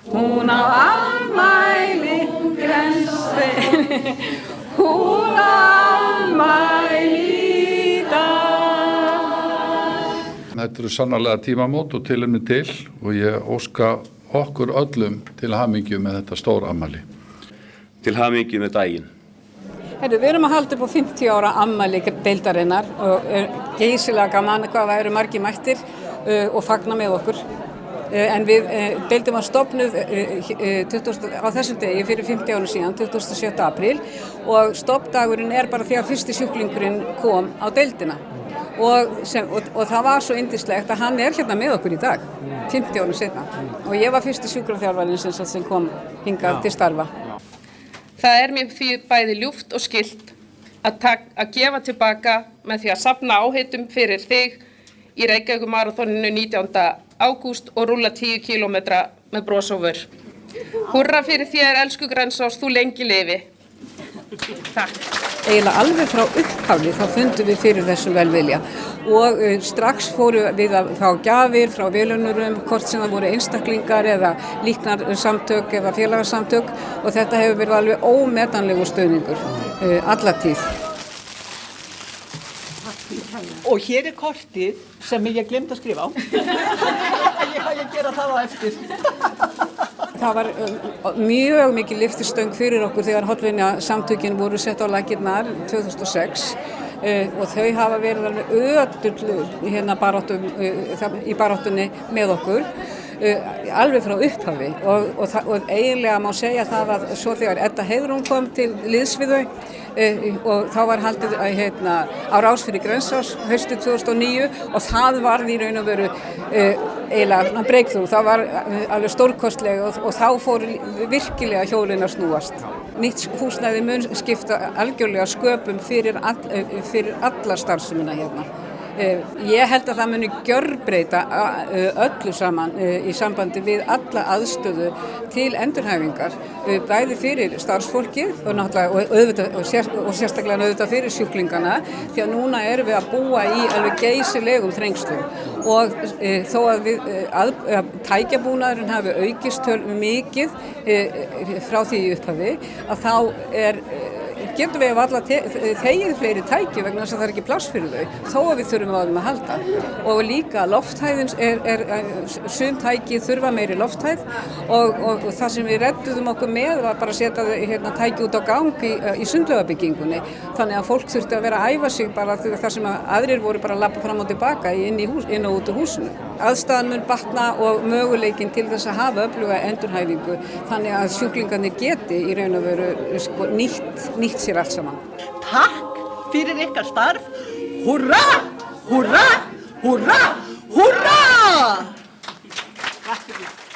Hún á afmæli Grenstein, hún á afmæli í dag. Þetta eru sannarlega tímamót og tilefni til og ég óska okkur öllum til hamingju með þetta stóra afmæli. Til hamingju með daginn. Við erum að halda upp á 50 ára afmæli deildarinnar og geysilega gaman hvað það eru margir mættir og fagna með okkur. En við deildin var stofnuð á þessum degi fyrir 50 árum síðan, 27. apríl og stofndagurinn bara því að fyrsti sjúklingurinn kom á deildina og það var svo yndislegt að hann hérna með okkur í dag, 50 árum seinna og ég var fyrsti sjúkraþjálfarinn sem kom hingað til starfa. Það mér því bæði ljúft og skylt að gefa tilbaka með því að safna áheitum fyrir þig í Reykjavíkurmaraþoninu 19. ágúst og rúlla 10 kílómetra með bros á vör. Húrra fyrir þér, elsku Grensás, þú lengi lifi. Takk. Eiginlega alveg frá upphafi þá fundum við fyrir þessum velvilja og strax fóru við að fá gjafir frá velunurum, hvort sem það voru einstaklingar eða líknarsamtök eða félagasamtök og þetta hefur verið alveg ómetanlegur stuðningur alla tíð. Og hér kortið sem ég glemt að skrifa á. Ég gera það á eftir. Það var mjög mikið lyftistöng fyrir okkur þegar hollvinasamtökin voru sett á laggirnar 2006 og þau hafa verið alveg ötull í baráttunni með okkur alveg frá upphafi og eiginlega má segja það að svo þegar Edda Heiðrún kom til liðs við þau og þá var haldið á Ráðsfirði Grensás haustið 2009 og það varð í raun og veru eiginlega breakthrough, það var alveg stórkostlega og þá fór virkilega hjólin að snúast. Nýtt húsnæði mun skipta algjörlega sköpum fyrir alla starfsemina hérna. Ég held að það muni gjörbreyta öllu saman í sambandi við alla aðstöðu til endurhæfingar, bæði fyrir starfsfólkið og sérstaklega auðvitað fyrir sjúklingana því að núna erum við að búa í alveg geysilegum þrengslum og þó að tækjabúnaðurinn hafi aukist mikið frá því í upphafi að þá getum við varla þegið fleiri tæki vegna þess að það ekki pláss fyrir þau, þó að við þurfum á þeim að halda. Og líka lofthæðin sum tæki þurfa meiri lofthæð og það sem við redduðum okkur með var bara að setja tæki út á gang í sundlaugarbyggingunni. Þannig að fólk þurfti að vera að æfa sig bara þar sem aðrir voru bara að labba fram og tilbaka inn og út úr húsinu. Aðstæðan mun batna og möguleikinn til þess að hafa öfluga endurhæfingu þannig að sjúklingarnir geti í raun og veru nýtt sér allt saman. Takk fyrir ykkar starf. Húrra! Húrra! Húrra! Húrra! Takk fyrir.